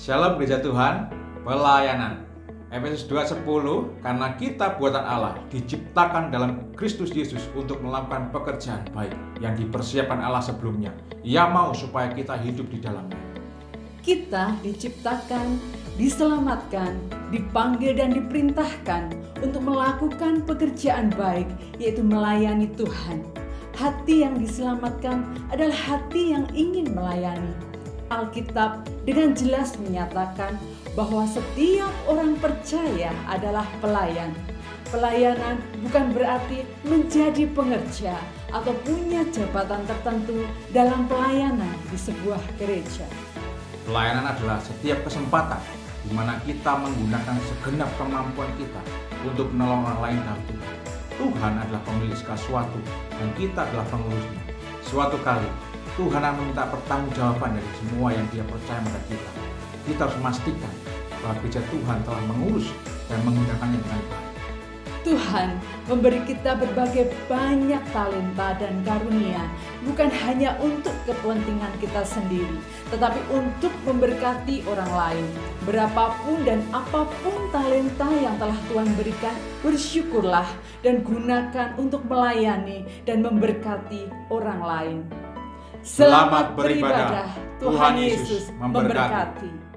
Shalom Gereja Tuhan, pelayanan. Efesus 2:10, karena kita buatan Allah, diciptakan dalam Kristus Yesus untuk melakukan pekerjaan baik yang dipersiapkan Allah sebelumnya. Ia mau supaya kita hidup di dalamnya. Kita diciptakan, diselamatkan, dipanggil dan diperintahkan untuk melakukan pekerjaan baik, yaitu melayani Tuhan. Hati yang diselamatkan adalah hati yang ingin melayani. Alkitab dengan jelas menyatakan bahwa setiap orang percaya adalah pelayan. Pelayanan bukan berarti menjadi pengerja atau punya jabatan tertentu dalam pelayanan di sebuah gereja. Pelayanan adalah setiap kesempatan di mana kita menggunakan segenap kemampuan kita untuk menolong orang lain dalam Tuhan. Tuhan adalah pemilik segala sesuatu dan kita adalah pengurusnya. Suatu kali Tuhan akan meminta pertanggungjawaban dari semua yang Dia percaya pada kita. Kita harus memastikan bahwa gereja Tuhan telah mengurus dan menggunakannya dengan baik. Tuhan memberi kita berbagai banyak talenta dan karunia, bukan hanya untuk kepentingan kita sendiri, tetapi untuk memberkati orang lain. Berapapun dan apapun talenta yang telah Tuhan berikan, bersyukurlah dan gunakan untuk melayani dan memberkati orang lain. Selamat beribadah. Tuhan Yesus memberkati.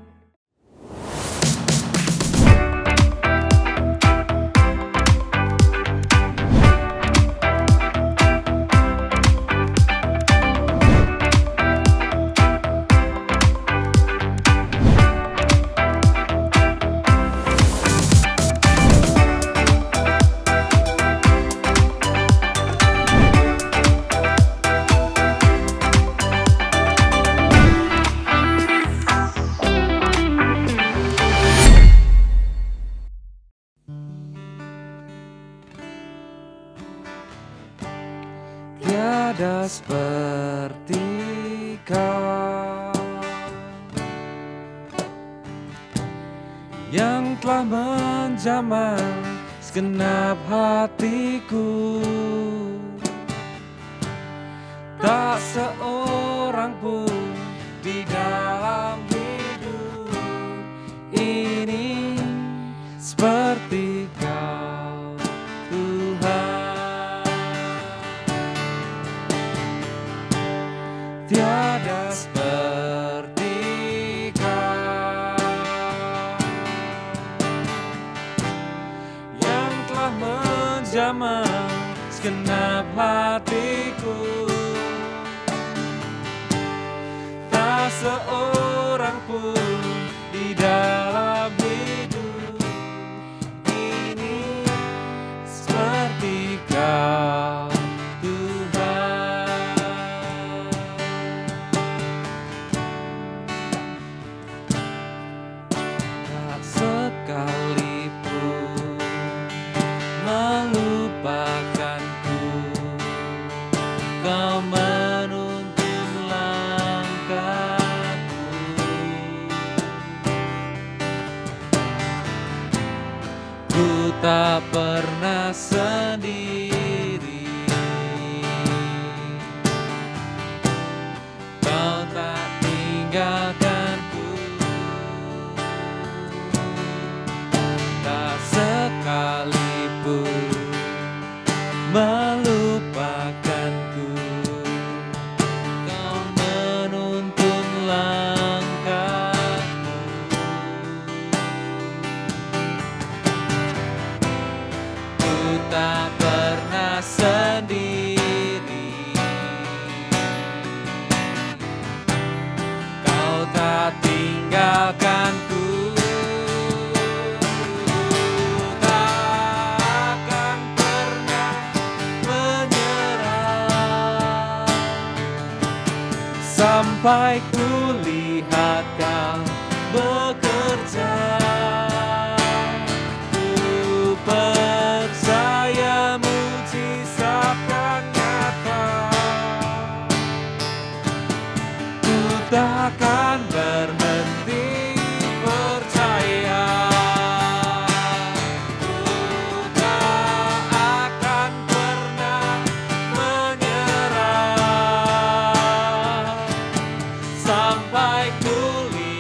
Tiada seperti Kau yang telah menjamah segenap hatiku. Tak seorang pun di dalam hidup ini seperti Kau, Tuhan. Tiada seperti Kau yang telah menjamah segenap hatiku. Tak seorang pun di dalam hidup ini seperti Kau, sekalipun melupakanku. Kau menuntun langkahku. Ku tak pernah sendiri. Kau tak tinggalkanku. Sekalipun melupakanku, Kau menuntun langkahku. Ku tak pernah sendiri. Kau tak tinggalkanku. Sampai ku lihat Kau bekerja, ku percaya mujizat akan nyata. Ku takkan berhenti percaya. Ku tak akan pernah menyerah sampai ku lihat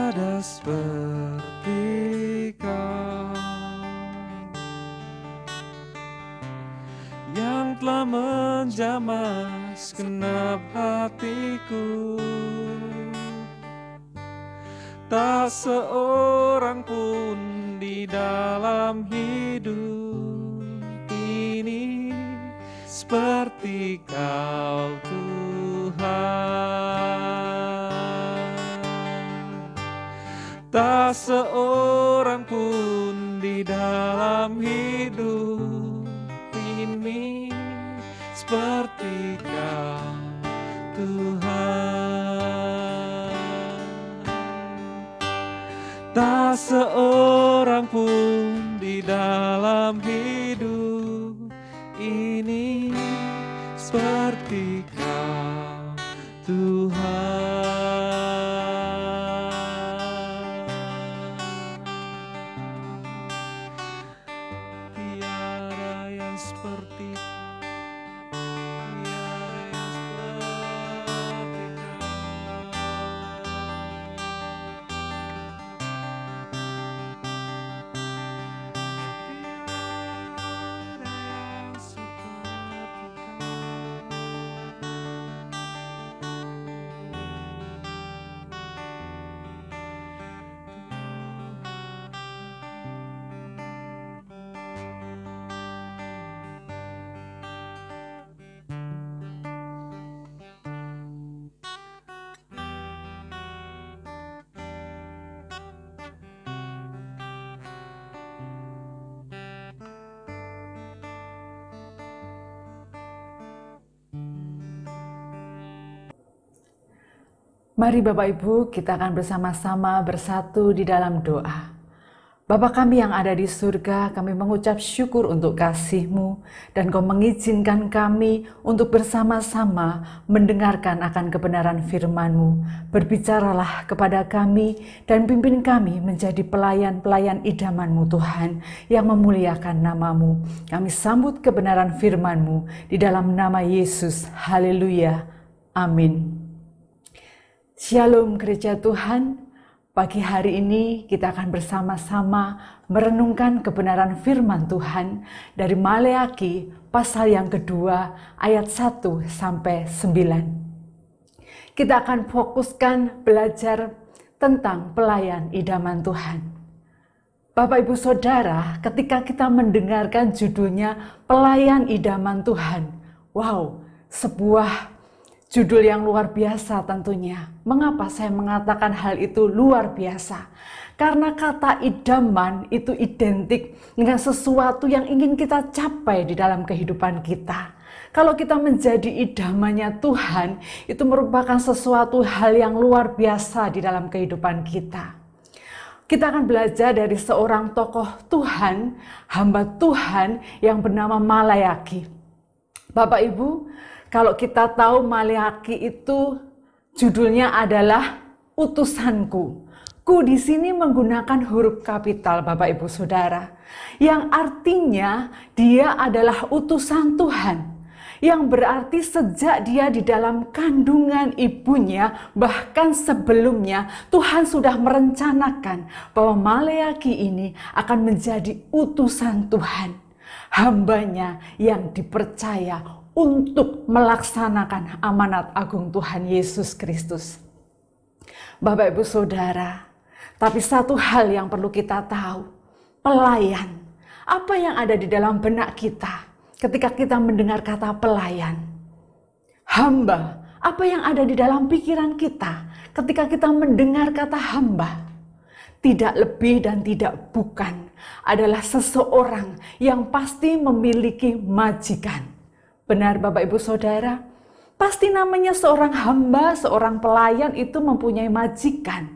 ada seperti Kau yang telah menjamah segenap hatiku. Tak seorang pun di dalam hidup ini seperti Kau Tuhan. Tak seorang pun di dalam hidup ini seperti Kau Tuhan. Tak seorang pun di dalam hidup ini seperti Kau Tuhan. Tiada yang seperti Mari Bapak Ibu, kita akan bersama-sama bersatu di dalam doa. Bapa kami yang ada di surga, kami mengucap syukur untuk kasih-Mu dan Kau mengizinkan kami untuk bersama-sama mendengarkan akan kebenaran firman-Mu. Berbicaralah kepada kami dan pimpin kami menjadi pelayan-pelayan idaman-Mu Tuhan yang memuliakan nama-Mu. Kami sambut kebenaran firman-Mu di dalam nama Yesus. Haleluya. Amin. Shalom Gereja Tuhan, pagi hari ini kita akan bersama-sama merenungkan kebenaran firman Tuhan dari Maleaki pasal yang kedua ayat 1 sampai 9. Kita akan fokuskan belajar tentang pelayan idaman Tuhan. Bapak Ibu Saudara, ketika kita mendengarkan judulnya pelayan idaman Tuhan, wow, sebuah judul yang luar biasa tentunya. Mengapa saya mengatakan hal itu luar biasa? Karena kata idaman itu identik dengan sesuatu yang ingin kita capai di dalam kehidupan kita. Kalau kita menjadi idamannya Tuhan, itu merupakan sesuatu hal yang luar biasa di dalam kehidupan kita. Kita akan belajar dari seorang tokoh Tuhan, hamba Tuhan yang bernama Maleaki. Bapak Ibu, kalau kita tahu Maleaki itu judulnya adalah utusanku. Ku di sini menggunakan huruf kapital Bapak Ibu Saudara, yang artinya dia adalah utusan Tuhan. Yang berarti sejak dia di dalam kandungan ibunya, bahkan sebelumnya Tuhan sudah merencanakan bahwa Maleaki ini akan menjadi utusan Tuhan. Hambanya yang dipercaya untuk melaksanakan amanat agung Tuhan Yesus Kristus. Bapak Ibu Saudara, tapi satu hal yang perlu kita tahu, pelayan. Apa yang ada di dalam benak kita ketika kita mendengar kata pelayan? Hamba, apa yang ada di dalam pikiran kita ketika kita mendengar kata hamba? Tidak lebih dan tidak bukan, adalah seseorang yang pasti memiliki majikan. Benar Bapak Ibu Saudara, pasti namanya seorang hamba, seorang pelayan itu mempunyai majikan.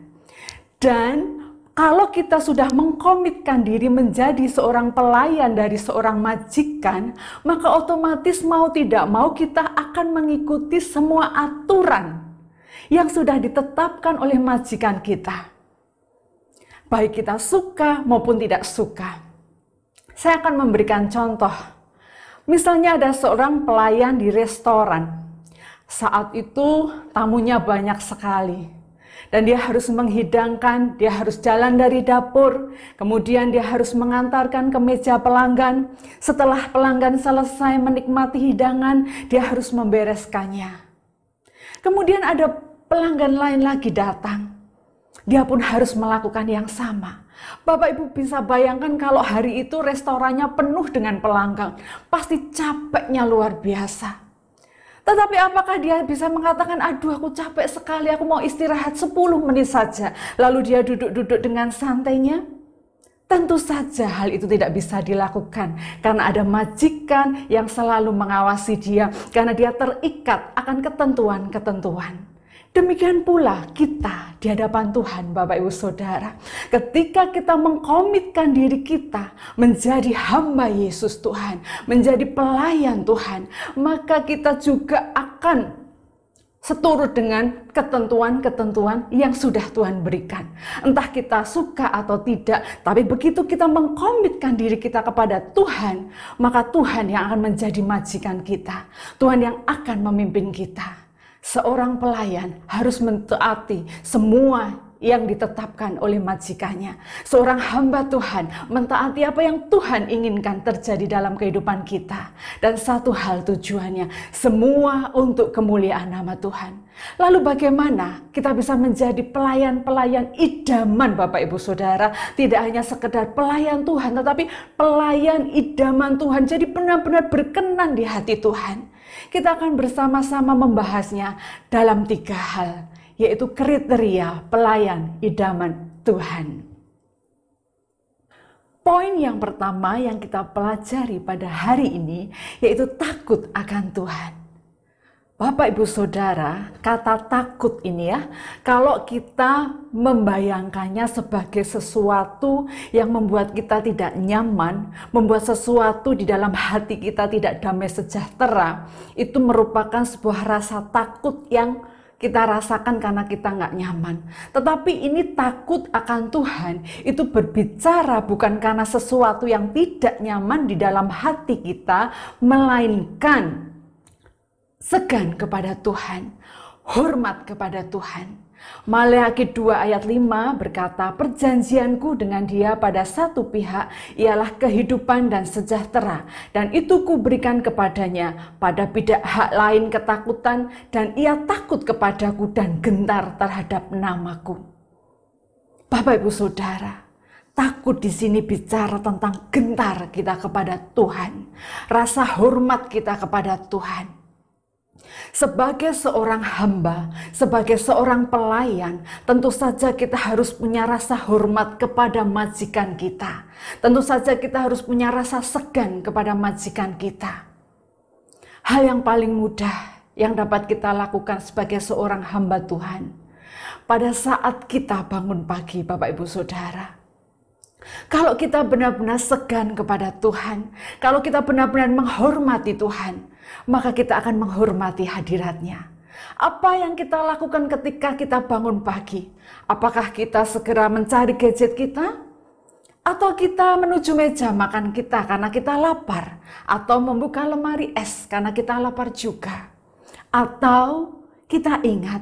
Dan kalau kita sudah mengkomitkan diri menjadi seorang pelayan dari seorang majikan, maka otomatis mau tidak mau kita akan mengikuti semua aturan yang sudah ditetapkan oleh majikan kita. Baik kita suka maupun tidak suka. Saya akan memberikan contoh. Misalnya ada seorang pelayan di restoran. Saat itu tamunya banyak sekali. Dan dia harus menghidangkan, dia harus jalan dari dapur, kemudian dia harus mengantarkan ke meja pelanggan. Setelah pelanggan selesai menikmati hidangan, dia harus membereskannya. Kemudian ada pelanggan lain lagi datang. Dia pun harus melakukan yang sama. Bapak Ibu bisa bayangkan kalau hari itu restorannya penuh dengan pelanggan. Pasti capeknya luar biasa. Tetapi apakah dia bisa mengatakan, aduh aku capek sekali, aku mau istirahat 10 menit saja. Lalu dia duduk-duduk dengan santainya? Tentu saja hal itu tidak bisa dilakukan. Karena ada majikan yang selalu mengawasi dia. Karena dia terikat akan ketentuan-ketentuan. Demikian pula kita di hadapan Tuhan, Bapak Ibu Saudara. Ketika kita mengkomitkan diri kita menjadi hamba Yesus Tuhan, menjadi pelayan Tuhan, maka kita juga akan seturut dengan ketentuan-ketentuan yang sudah Tuhan berikan. Entah kita suka atau tidak, tapi begitu kita mengkomitkan diri kita kepada Tuhan, maka Tuhan yang akan menjadi majikan kita. Tuhan yang akan memimpin kita. Seorang pelayan harus mentaati semua yang ditetapkan oleh majikannya. Seorang hamba Tuhan mentaati apa yang Tuhan inginkan terjadi dalam kehidupan kita. Dan satu hal tujuannya, semua untuk kemuliaan nama Tuhan. Lalu bagaimana kita bisa menjadi pelayan-pelayan idaman Bapak Ibu Saudara? Tidak hanya sekedar pelayan Tuhan, tetapi pelayan idaman Tuhan. Jadi benar-benar berkenan di hati Tuhan. Kita akan bersama-sama membahasnya dalam 3 hal, yaitu kriteria pelayan idaman Tuhan. Poin yang pertama yang kita pelajari pada hari ini, yaitu takut akan Tuhan. Bapak Ibu Saudara, kata takut ini ya, kalau kita membayangkannya sebagai sesuatu yang membuat kita tidak nyaman, membuat sesuatu di dalam hati kita tidak damai sejahtera, itu merupakan sebuah rasa takut yang kita rasakan karena kita nggak nyaman. Tetapi ini takut akan Tuhan, itu berbicara bukan karena sesuatu yang tidak nyaman di dalam hati kita, melainkan segan kepada Tuhan, hormat kepada Tuhan. Maleakhi 2 ayat 5 berkata, perjanjianku dengan dia pada satu pihak ialah kehidupan dan sejahtera, dan itu kuberikan kepadanya, pada pihak lain ketakutan, dan ia takut kepadaku dan gentar terhadap namaku. Bapak Ibu Saudara, takut di sini bicara tentang gentar kita kepada Tuhan, rasa hormat kita kepada Tuhan. Sebagai seorang hamba, sebagai seorang pelayan, tentu saja kita harus punya rasa hormat kepada majikan kita. Tentu saja kita harus punya rasa segan kepada majikan kita. Hal yang paling mudah yang dapat kita lakukan sebagai seorang hamba Tuhan, pada saat kita bangun pagi, Bapak Ibu Saudara, kalau kita benar-benar segan kepada Tuhan, kalau kita benar-benar menghormati Tuhan, maka kita akan menghormati hadirat-Nya. Apa yang kita lakukan ketika kita bangun pagi? Apakah kita segera mencari gadget kita? Atau kita menuju meja makan kita karena kita lapar? Atau membuka lemari es karena kita lapar juga? Atau kita ingat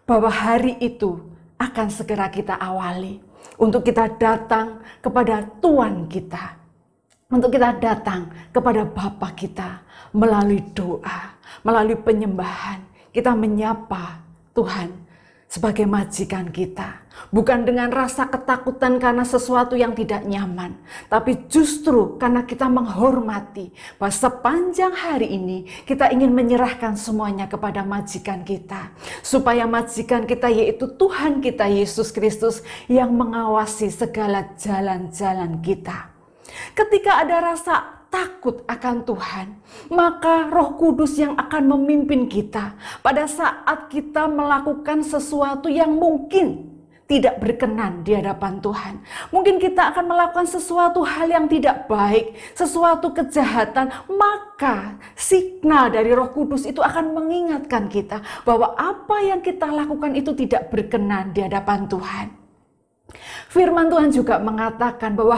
bahwa hari itu akan segera kita awali untuk kita datang kepada Tuhan kita, untuk kita datang kepada Bapa kita melalui doa, melalui penyembahan. Kita menyapa Tuhan sebagai majikan kita, bukan dengan rasa ketakutan karena sesuatu yang tidak nyaman, tapi justru karena kita menghormati bahwa sepanjang hari ini kita ingin menyerahkan semuanya kepada majikan kita, supaya majikan kita yaitu Tuhan kita Yesus Kristus yang mengawasi segala jalan-jalan kita. Ketika ada rasa takut akan Tuhan, maka Roh Kudus yang akan memimpin kita pada saat kita melakukan sesuatu yang mungkin tidak berkenan di hadapan Tuhan. Mungkin kita akan melakukan sesuatu hal yang tidak baik, sesuatu kejahatan, maka signal dari Roh Kudus itu akan mengingatkan kita bahwa apa yang kita lakukan itu tidak berkenan di hadapan Tuhan. Firman Tuhan juga mengatakan bahwa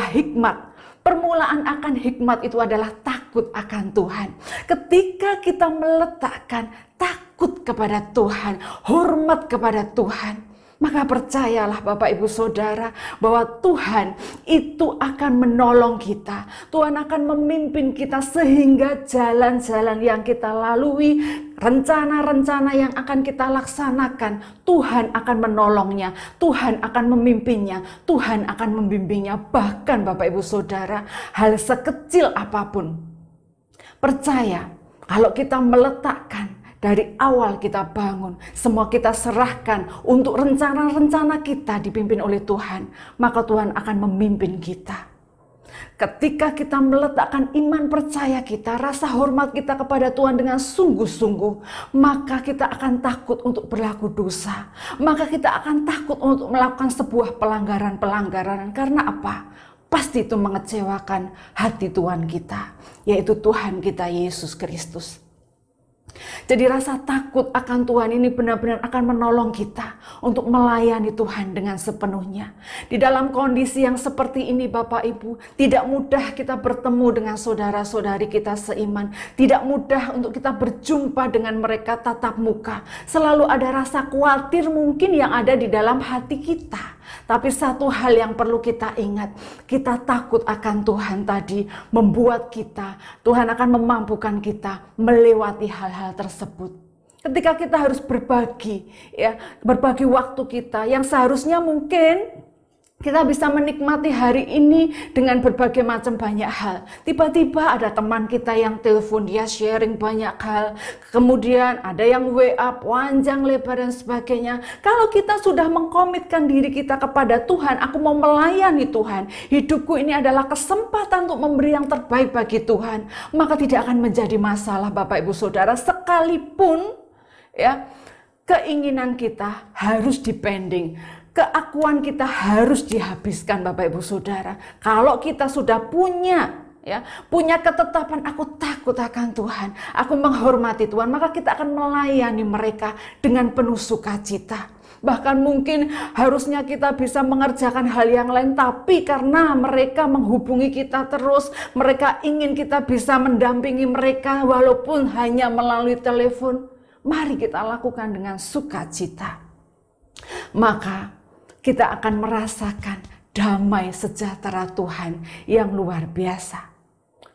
permulaan akan hikmat itu adalah takut akan Tuhan. Ketika kita meletakkan takut kepada Tuhan, hormat kepada Tuhan, Maka percayalah Bapak Ibu Saudara bahwa Tuhan itu akan menolong kita. Tuhan akan memimpin kita sehingga jalan-jalan yang kita lalui, rencana-rencana yang akan kita laksanakan, Tuhan akan menolongnya, Tuhan akan memimpinnya, Tuhan akan membimbingnya. Bahkan Bapak Ibu Saudara, hal sekecil apapun, percaya kalau kita meletakkan dari awal kita bangun, semua kita serahkan untuk rencana-rencana kita dipimpin oleh Tuhan, maka Tuhan akan memimpin kita. Ketika kita meletakkan iman percaya kita, rasa hormat kita kepada Tuhan dengan sungguh-sungguh, maka kita akan takut untuk berlaku dosa. Maka kita akan takut untuk melakukan sebuah pelanggaran-pelanggaran. Karena apa? Pasti itu mengecewakan hati Tuhan kita, yaitu Tuhan kita Yesus Kristus. Jadi rasa takut akan Tuhan ini benar-benar akan menolong kita untuk melayani Tuhan dengan sepenuhnya. Di dalam kondisi yang seperti ini Bapak Ibu, tidak mudah kita bertemu dengan saudara-saudari kita seiman. Tidak mudah untuk kita berjumpa dengan mereka tatap muka. Selalu ada rasa khawatir mungkin yang ada di dalam hati kita. Tapi satu hal yang perlu kita ingat, kita takut akan Tuhan tadi membuat kita, Tuhan akan memampukan kita melewati hal-hal tersebut. Ketika kita harus berbagi, berbagi waktu kita yang seharusnya mungkin kita bisa menikmati hari ini dengan berbagai macam banyak hal. Tiba-tiba ada teman kita yang telepon, dia sharing banyak hal. Kemudian ada yang WA panjang lebar dan sebagainya. Kalau kita sudah mengkomitkan diri kita kepada Tuhan, aku mau melayani Tuhan. Hidupku ini adalah kesempatan untuk memberi yang terbaik bagi Tuhan. Maka tidak akan menjadi masalah Bapak Ibu Saudara. Sekalipun keinginan kita harus dipending. Keakuan kita harus dihabiskan Bapak Ibu Saudara. Kalau kita sudah punya ketetapan, aku takut akan Tuhan, aku menghormati Tuhan, maka kita akan melayani mereka dengan penuh sukacita. Bahkan mungkin harusnya kita bisa mengerjakan hal yang lain, tapi karena mereka menghubungi kita terus, mereka ingin kita bisa mendampingi mereka walaupun hanya melalui telepon, mari kita lakukan dengan sukacita. Maka kita akan merasakan damai sejahtera Tuhan yang luar biasa.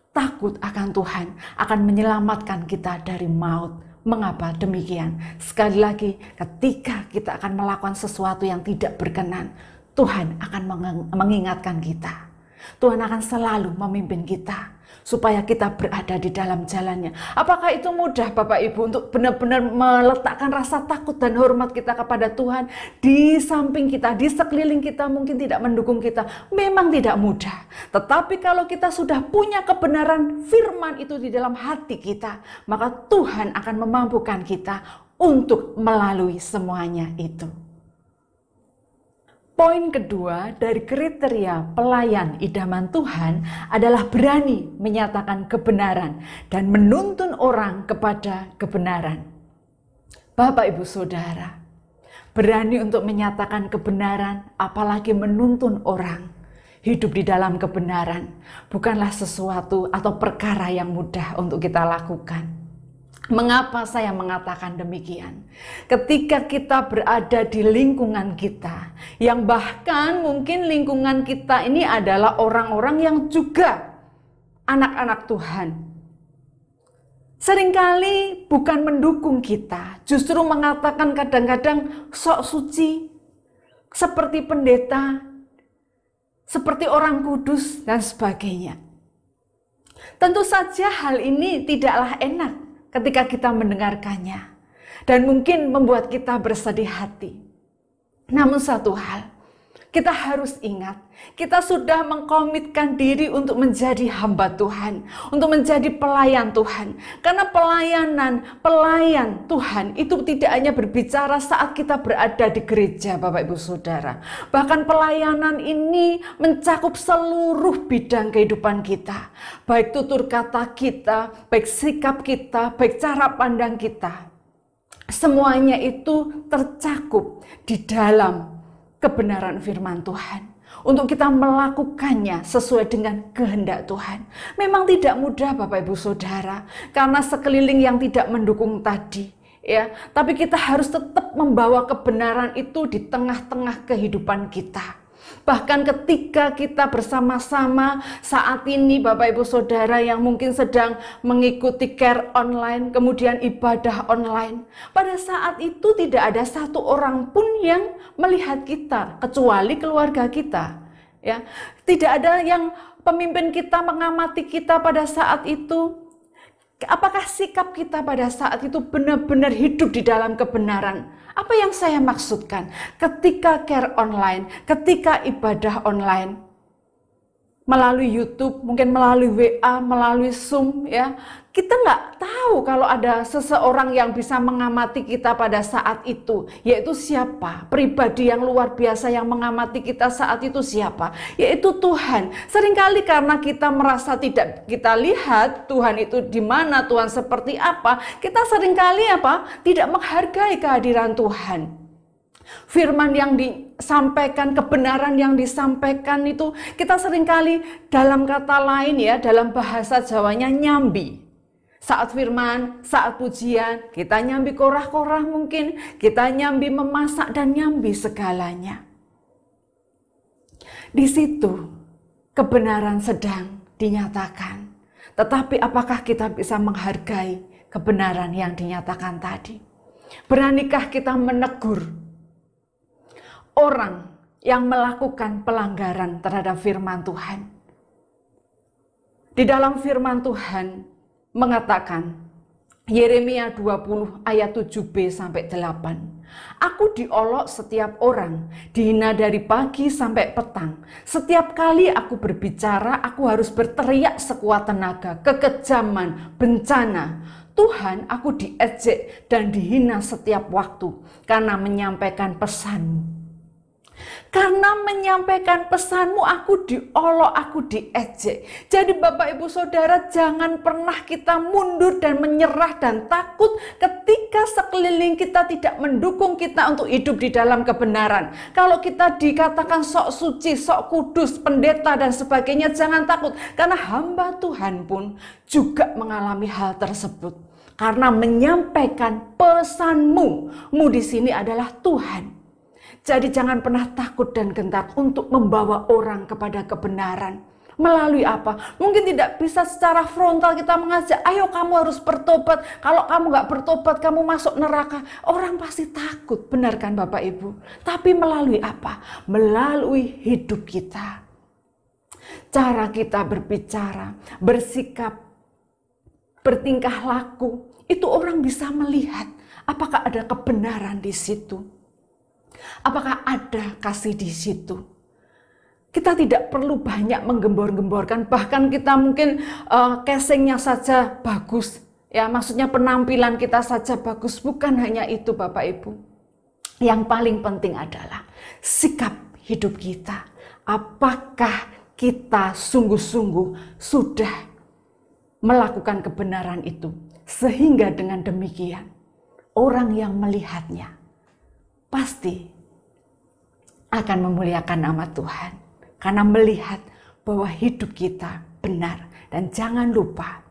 Takut akan Tuhan akan menyelamatkan kita dari maut. Mengapa demikian? Sekali lagi, ketika kita akan melakukan sesuatu yang tidak berkenan, Tuhan akan mengingatkan kita. Tuhan akan selalu memimpin kita supaya kita berada di dalam jalannya. Apakah itu mudah Bapak Ibu untuk benar-benar meletakkan rasa takut dan hormat kita kepada Tuhan di samping kita, di sekeliling kita mungkin tidak mendukung kita? Memang tidak mudah. Tetapi kalau kita sudah punya kebenaran firman itu di dalam hati kita, maka Tuhan akan memampukan kita untuk melalui semuanya itu. Poin kedua dari kriteria pelayan idaman Tuhan adalah berani menyatakan kebenaran dan menuntun orang kepada kebenaran. Bapak Ibu Saudara, berani untuk menyatakan kebenaran, apalagi menuntun orang hidup di dalam kebenaran, bukanlah sesuatu atau perkara yang mudah untuk kita lakukan. Mengapa saya mengatakan demikian? Ketika kita berada di lingkungan kita, yang bahkan mungkin lingkungan kita ini adalah orang-orang yang juga anak-anak Tuhan. Seringkali bukan mendukung kita, justru mengatakan kadang-kadang sok suci, seperti pendeta, seperti orang kudus, dan sebagainya. Tentu saja hal ini tidaklah enak ketika kita mendengarkannya, dan mungkin membuat kita bersedih hati. Namun satu hal, kita harus ingat, kita sudah mengkomitkan diri untuk menjadi hamba Tuhan, untuk menjadi pelayan Tuhan. Karena pelayan Tuhan itu tidak hanya berbicara saat kita berada di gereja, Bapak Ibu Saudara. Bahkan pelayanan ini mencakup seluruh bidang kehidupan kita. Baik tutur kata kita, baik sikap kita, baik cara pandang kita. Semuanya itu tercakup di dalam kebenaran firman Tuhan. Untuk kita melakukannya sesuai dengan kehendak Tuhan. Memang tidak mudah Bapak Ibu Saudara. Karena sekeliling yang tidak mendukung tadi. ya, tapi kita harus tetap membawa kebenaran itu di tengah-tengah kehidupan kita. Bahkan ketika kita bersama-sama saat ini Bapak Ibu Saudara yang mungkin sedang mengikuti care online, kemudian ibadah online, pada saat itu tidak ada satu orang pun yang melihat kita kecuali keluarga kita, ya. Tidak ada yang pemimpin kita mengamati kita pada saat itu. Apakah sikap kita pada saat itu benar-benar hidup di dalam kebenaran? Apa yang saya maksudkan? Ketika care online, ketika ibadah online, melalui YouTube, mungkin melalui WA, melalui Zoom, ya, kita nggak tahu kalau ada seseorang yang bisa mengamati kita pada saat itu, yaitu siapa? Pribadi yang luar biasa yang mengamati kita saat itu siapa? Yaitu Tuhan. Seringkali karena kita merasa tidak kita lihat Tuhan itu di mana, Tuhan seperti apa, kita seringkali tidak menghargai kehadiran Tuhan. Firman yang disampaikan, kebenaran yang disampaikan itu kita seringkali dalam kata lain ya, dalam bahasa Jawanya nyambi. Saat firman, saat pujian, kita nyambi korah-korah mungkin, kita nyambi memasak dan nyambi segalanya. Di situ kebenaran sedang dinyatakan. Tetapi apakah kita bisa menghargai kebenaran yang dinyatakan tadi? Beranikah kita menegur orang yang melakukan pelanggaran terhadap firman Tuhan? Di dalam firman Tuhan mengatakan, Yeremia 20 ayat 7b sampai 8. Aku diolok setiap orang, dihina dari pagi sampai petang. Setiap kali aku berbicara, aku harus berteriak sekuat tenaga, kekejaman, bencana. Tuhan, aku diejek dan dihina setiap waktu karena menyampaikan pesan-Mu. Karena menyampaikan pesan-Mu, aku diolok, aku diejek. Jadi Bapak Ibu Saudara, jangan pernah kita mundur dan menyerah dan takut ketika sekeliling kita tidak mendukung kita untuk hidup di dalam kebenaran. Kalau kita dikatakan sok suci, sok kudus, pendeta dan sebagainya, jangan takut. Karena hamba Tuhan pun juga mengalami hal tersebut. Karena menyampaikan pesan-Mu, Mu di sini adalah Tuhan. Jadi jangan pernah takut dan gentar untuk membawa orang kepada kebenaran. Melalui apa? Mungkin tidak bisa secara frontal kita mengajak, ayo kamu harus bertobat. Kalau kamu nggak bertobat, kamu masuk neraka. Orang pasti takut, benar kan Bapak Ibu? Tapi melalui apa? Melalui hidup kita. Cara kita berbicara, bersikap, bertingkah laku, itu orang bisa melihat apakah ada kebenaran di situ. Apakah ada kasih di situ? Kita tidak perlu banyak menggembor-gemborkan, bahkan kita mungkin casingnya saja bagus, ya maksudnya penampilan kita saja bagus. Bukan hanya itu Bapak Ibu. Yang paling penting adalah sikap hidup kita. Apakah kita sungguh-sungguh sudah melakukan kebenaran itu, sehingga dengan demikian orang yang melihatnya pasti akan memuliakan nama Tuhan. Karena melihat bahwa hidup kita benar. Dan jangan lupa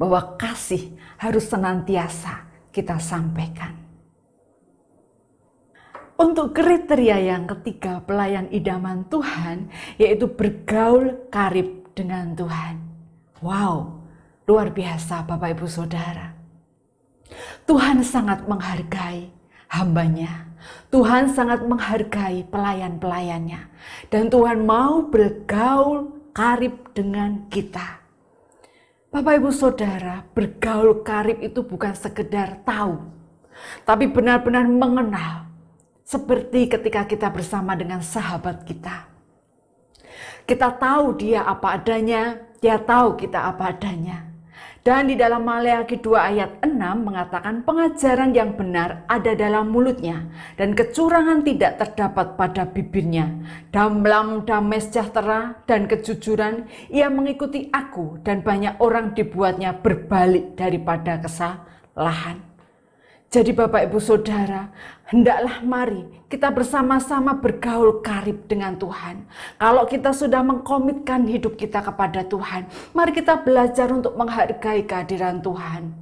bahwa kasih harus senantiasa kita sampaikan. Untuk kriteria yang ketiga pelayan idaman Tuhan, yaitu bergaul karib dengan Tuhan. Wow, luar biasa Bapak Ibu Saudara. Tuhan sangat menghargai hambanya. Tuhan sangat menghargai pelayan-pelayannya. Dan Tuhan mau bergaul karib dengan kita. Bapak Ibu Saudara, bergaul karib itu bukan sekedar tahu. Tapi benar-benar mengenal. Seperti ketika kita bersama dengan sahabat kita. Kita tahu dia apa adanya, dia tahu kita apa adanya. Dan di dalam Maleakhi 2 ayat 6 mengatakan pengajaran yang benar ada dalam mulutnya dan kecurangan tidak terdapat pada bibirnya. Dalam damai sejahtera dan kejujuran ia mengikuti aku dan banyak orang dibuatnya berbalik daripada kesalahan. Jadi Bapak Ibu Saudara, hendaklah mari kita bersama-sama bergaul karib dengan Tuhan. Kalau kita sudah mengkomitkan hidup kita kepada Tuhan, mari kita belajar untuk menghargai kehadiran Tuhan.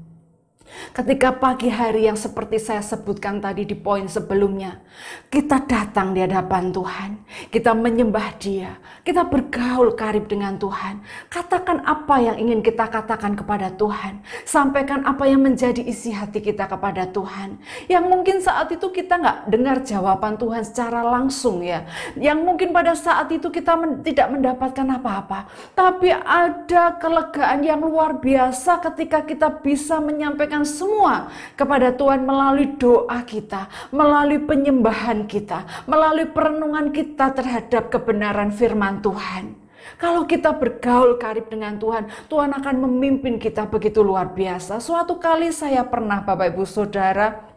Ketika pagi hari yang seperti saya sebutkan tadi di poin sebelumnya, kita datang di hadapan Tuhan, kita menyembah Dia, kita bergaul karib dengan Tuhan. Katakan apa yang ingin kita katakan kepada Tuhan, sampaikan apa yang menjadi isi hati kita kepada Tuhan. Yang mungkin saat itu kita nggak dengar jawaban Tuhan secara langsung ya, yang mungkin pada saat itu kita tidak mendapatkan apa-apa, tapi ada kelegaan yang luar biasa ketika kita bisa menyampaikan semua kepada Tuhan melalui doa kita, melalui penyembahan kita, melalui perenungan kita terhadap kebenaran firman Tuhan. Kalau kita bergaul karib dengan Tuhan, Tuhan akan memimpin kita begitu luar biasa. Suatu kali saya pernah, Bapak Ibu Saudara,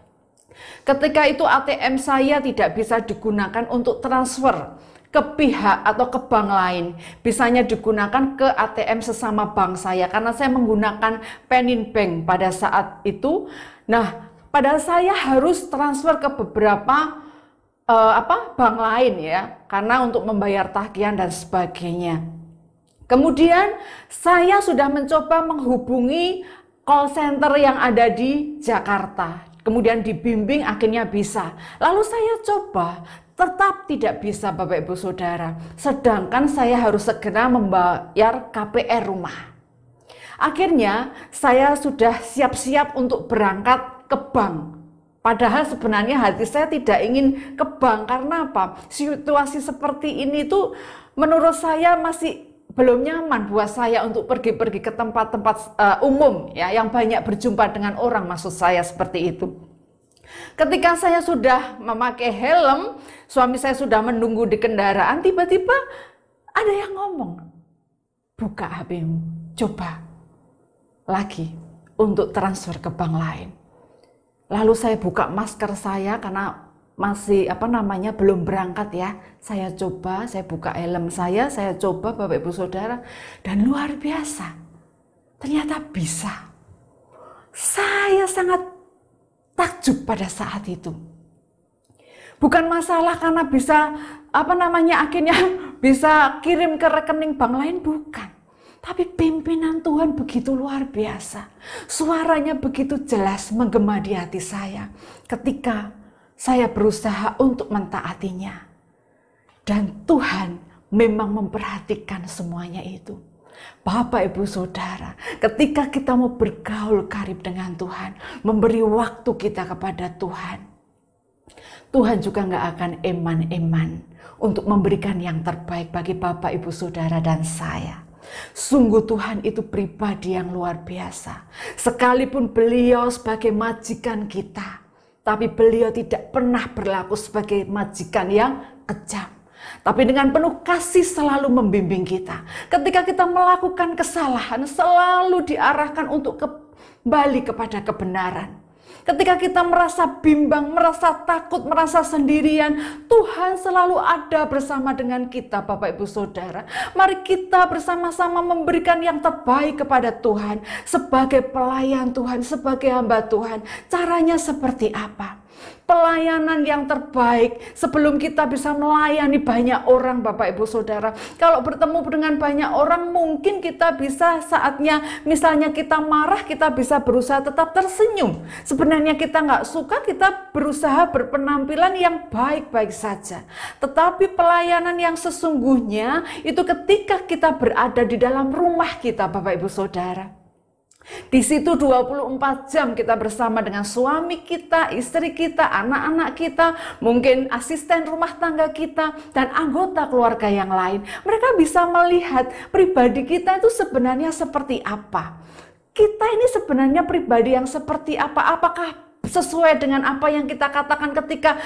ketika itu ATM saya tidak bisa digunakan untuk transfer ke pihak atau ke bank lain, bisanya digunakan ke ATM sesama bank saya karena saya menggunakan Penin Bank pada saat itu. Nah, pada saya harus transfer ke beberapa bank lain ya, karena untuk membayar tagihan dan sebagainya. Kemudian saya sudah mencoba menghubungi call center yang ada di Jakarta. Kemudian dibimbing akhirnya bisa. Lalu saya coba, tetap tidak bisa Bapak Ibu Saudara. Sedangkan saya harus segera membayar KPR rumah. Akhirnya saya sudah siap-siap untuk berangkat ke bank. Padahal sebenarnya hati saya tidak ingin ke bank. Karena apa? Situasi seperti ini tuh menurut saya masih belum nyaman buat saya untuk pergi-pergi ke tempat-tempat umum ya, yang banyak berjumpa dengan orang, maksud saya seperti itu. Ketika saya sudah memakai helm, suami saya sudah menunggu di kendaraan, tiba-tiba ada yang ngomong, buka HP-mu, coba lagi untuk transfer ke bank lain. Lalu saya buka masker saya karena masih belum berangkat ya. Saya coba, saya buka helm saya coba Bapak Ibu Saudara, dan luar biasa. Ternyata bisa. Saya sangat takjub pada saat itu. Bukan masalah karena bisa akhirnya bisa kirim ke rekening bank lain, bukan. Tapi pimpinan Tuhan begitu luar biasa. Suaranya begitu jelas menggema di hati saya ketika saya berusaha untuk mentaatinya. Dan Tuhan memang memperhatikan semuanya itu. Bapak Ibu Saudara, ketika kita mau bergaul karib dengan Tuhan, memberi waktu kita kepada Tuhan, Tuhan juga nggak akan eman-eman untuk memberikan yang terbaik bagi Bapak Ibu Saudara dan saya. Sungguh Tuhan itu pribadi yang luar biasa. Sekalipun beliau sebagai majikan kita, tapi beliau tidak pernah berlaku sebagai majikan yang kejam. Tapi dengan penuh kasih selalu membimbing kita. Ketika kita melakukan kesalahan, selalu diarahkan untuk kembali kepada kebenaran. Ketika kita merasa bimbang, merasa takut, merasa sendirian, Tuhan selalu ada bersama dengan kita, Bapak Ibu Saudara. Mari kita bersama-sama memberikan yang terbaik kepada Tuhan. Sebagai pelayan Tuhan, sebagai hamba Tuhan. Caranya seperti apa? Pelayanan yang terbaik sebelum kita bisa melayani banyak orang, Bapak Ibu Saudara. Kalau bertemu dengan banyak orang, mungkin kita bisa saatnya, misalnya kita marah, kita bisa berusaha tetap tersenyum. Sebenarnya kita nggak suka, kita berusaha berpenampilan yang baik-baik saja. Tetapi pelayanan yang sesungguhnya itu ketika kita berada di dalam rumah kita, Bapak Ibu Saudara. Di situ 24 jam kita bersama dengan suami kita, istri kita, anak-anak kita, mungkin asisten rumah tangga kita, dan anggota keluarga yang lain. Mereka bisa melihat pribadi kita itu sebenarnya seperti apa. Kita ini sebenarnya pribadi yang seperti apa? Apakah sesuai dengan apa yang kita katakan ketika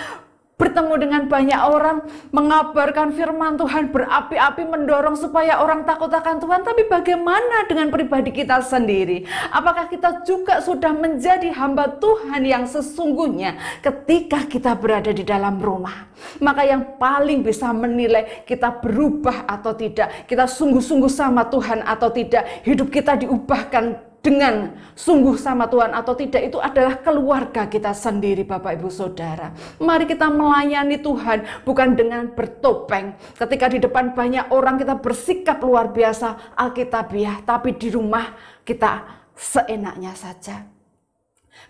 bertemu dengan banyak orang, mengabarkan firman Tuhan, berapi-api mendorong supaya orang takut akan Tuhan. Tapi bagaimana dengan pribadi kita sendiri? Apakah kita juga sudah menjadi hamba Tuhan yang sesungguhnya ketika kita berada di dalam rumah? Maka yang paling bisa menilai kita berubah atau tidak, kita sungguh-sungguh sama Tuhan atau tidak, hidup kita diubahkan dengan sungguh sama Tuhan atau tidak, itu adalah keluarga kita sendiri, Bapak Ibu Saudara. Mari kita melayani Tuhan bukan dengan bertopeng. Ketika di depan banyak orang kita bersikap luar biasa Alkitabiah, tapi di rumah kita seenaknya saja.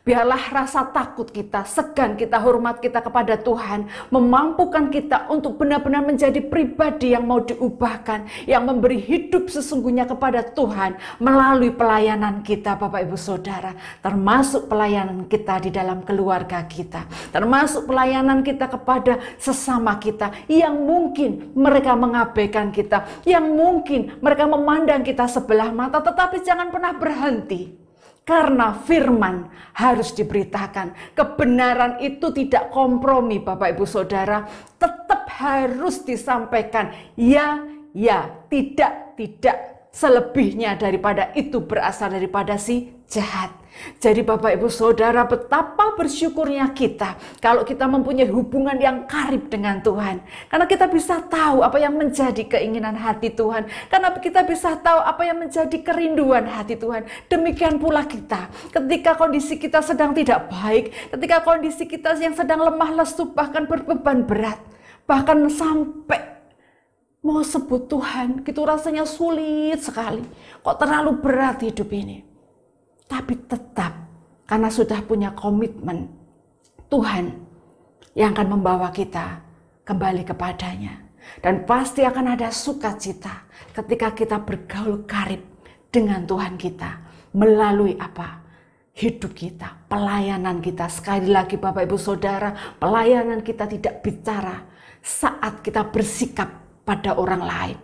Biarlah rasa takut kita, segan kita, hormat kita kepada Tuhan memampukan kita untuk benar-benar menjadi pribadi yang mau diubahkan, yang memberi hidup sesungguhnya kepada Tuhan melalui pelayanan kita, Bapak Ibu Saudara, termasuk pelayanan kita di dalam keluarga kita, termasuk pelayanan kita kepada sesama kita yang mungkin mereka mengabaikan kita, yang mungkin mereka memandang kita sebelah mata, tetapi jangan pernah berhenti. Karena firman harus diberitakan. Kebenaran itu tidak kompromi, Bapak Ibu Saudara. Tetap harus disampaikan. Ya, ya, tidak, tidak. Selebihnya daripada itu berasal daripada si jahat. Jadi Bapak Ibu Saudara, betapa bersyukurnya kita kalau kita mempunyai hubungan yang karib dengan Tuhan. Karena kita bisa tahu apa yang menjadi keinginan hati Tuhan. Karena kita bisa tahu apa yang menjadi kerinduan hati Tuhan. Demikian pula kita, ketika kondisi kita sedang tidak baik, ketika kondisi kita yang sedang lemah lesu, bahkan berbeban berat, bahkan sampai mau sebut Tuhan, gitu rasanya sulit sekali. Kok terlalu berat hidup ini. Tapi tetap, karena sudah punya komitmen, Tuhan yang akan membawa kita kembali kepadanya. Dan pasti akan ada sukacita ketika kita bergaul karib dengan Tuhan kita. Melalui apa? Hidup kita, pelayanan kita. Sekali lagi Bapak Ibu Saudara, pelayanan kita tidak bicara saat kita bersikap pada orang lain.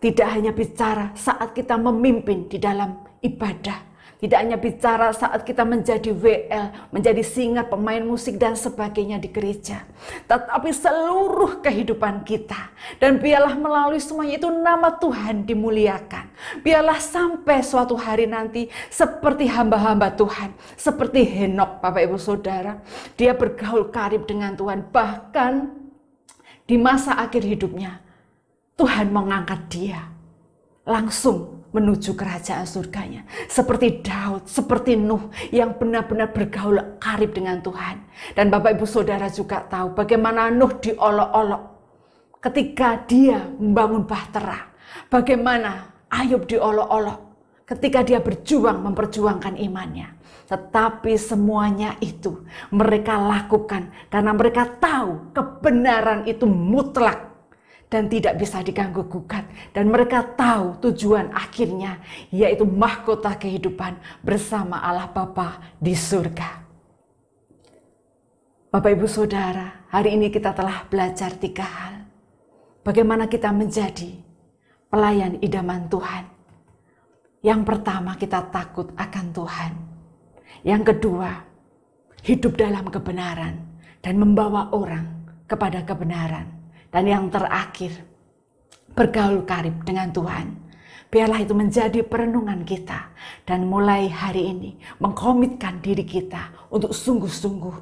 Tidak hanya bicara saat kita memimpin di dalam ibadah. Tidak hanya bicara saat kita menjadi WL, menjadi singer, pemain musik dan sebagainya di gereja. Tetapi seluruh kehidupan kita. Dan biarlah melalui semuanya itu nama Tuhan dimuliakan. Biarlah sampai suatu hari nanti seperti hamba-hamba Tuhan. Seperti Henokh, Bapak Ibu Saudara. Dia bergaul karib dengan Tuhan. Bahkan di masa akhir hidupnya, Tuhan mengangkat dia langsung menuju kerajaan surganya. Seperti Daud, seperti Nuh yang benar-benar bergaul karib dengan Tuhan. Dan Bapak Ibu Saudara juga tahu bagaimana Nuh diolok-olok ketika dia membangun bahtera. Bagaimana Ayub diolok-olok ketika dia berjuang memperjuangkan imannya. Tetapi semuanya itu mereka lakukan karena mereka tahu kebenaran itu mutlak dan tidak bisa diganggu gugat. Dan mereka tahu tujuan akhirnya, yaitu mahkota kehidupan bersama Allah Bapa di surga. Bapak Ibu Saudara, hari ini kita telah belajar 3 hal. Bagaimana kita menjadi pelayan idaman Tuhan. Yang pertama, kita takut akan Tuhan. Yang kedua, hidup dalam kebenaran dan membawa orang kepada kebenaran. Dan yang terakhir, bergaul karib dengan Tuhan. Biarlah itu menjadi perenungan kita. Dan mulai hari ini, mengkomitkan diri kita untuk sungguh-sungguh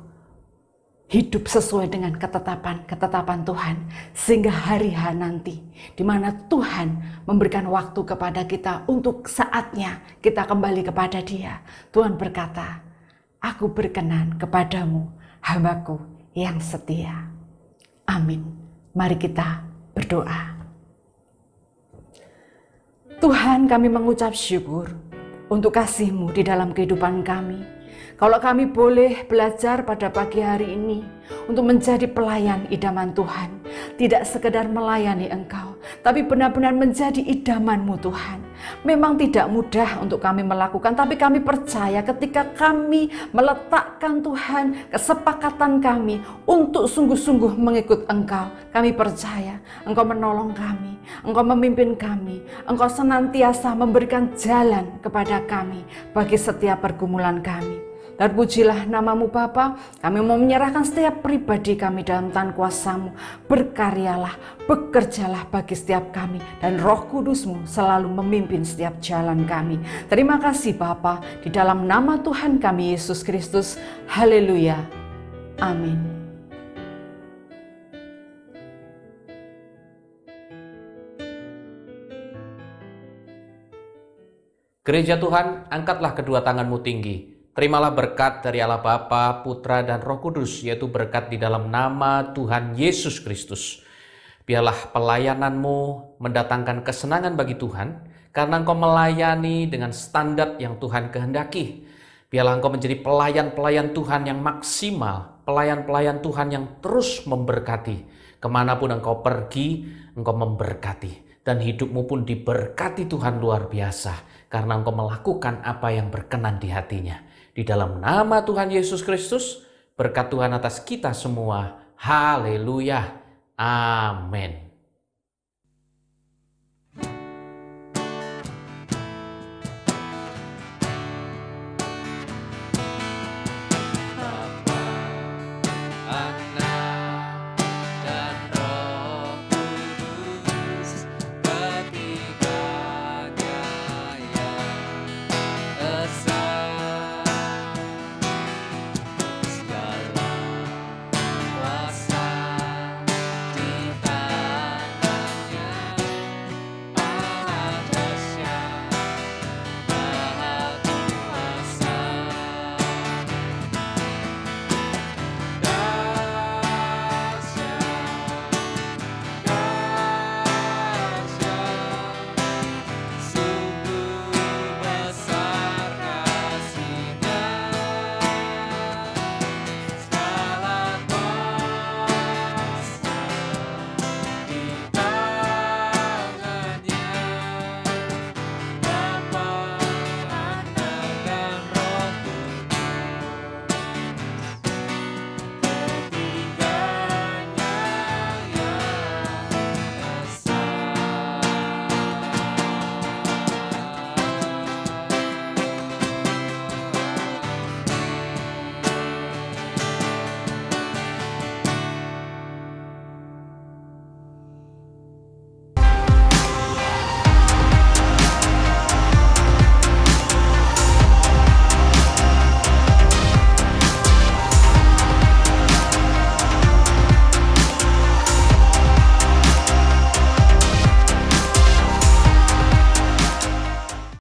hidup sesuai dengan ketetapan Tuhan. Sehingga hari nanti, di mana Tuhan memberikan waktu kepada kita untuk saatnya kita kembali kepada Dia. Tuhan berkata, "Aku berkenan kepadamu, hamba-Ku yang setia." Amin. Mari kita berdoa. Tuhan, kami mengucap syukur untuk kasih-Mu di dalam kehidupan kami. Kalau kami boleh belajar pada pagi hari ini untuk menjadi pelayan idaman Tuhan. Tidak sekedar melayani Engkau, tapi benar-benar menjadi idaman-Mu Tuhan. Memang tidak mudah untuk kami melakukan, tapi kami percaya ketika kami meletakkan Tuhan kesepakatan kami untuk sungguh-sungguh mengikut Engkau. Kami percaya Engkau menolong kami, Engkau memimpin kami, Engkau senantiasa memberikan jalan kepada kami bagi setiap pergumulan kami. Dan pujilah nama-Mu Bapa, kami mau menyerahkan setiap pribadi kami dalam tangan kuasa-Mu. Berkaryalah, bekerjalah bagi setiap kami, dan Roh Kudus-Mu selalu memimpin setiap jalan kami. Terima kasih Bapa, di dalam nama Tuhan kami Yesus Kristus. Haleluya. Amin. Gereja Tuhan, angkatlah kedua tanganmu tinggi. Terimalah berkat dari Allah Bapa, Putra, dan Roh Kudus, yaitu berkat di dalam nama Tuhan Yesus Kristus. Biarlah pelayananmu mendatangkan kesenangan bagi Tuhan, karena engkau melayani dengan standar yang Tuhan kehendaki. Biarlah engkau menjadi pelayan-pelayan Tuhan yang maksimal, pelayan-pelayan Tuhan yang terus memberkati. Kemanapun engkau pergi, engkau memberkati. Dan hidupmu pun diberkati Tuhan luar biasa. Karena engkau melakukan apa yang berkenan di hatinya. Di dalam nama Tuhan Yesus Kristus, berkat Tuhan atas kita semua. Haleluya. Amin.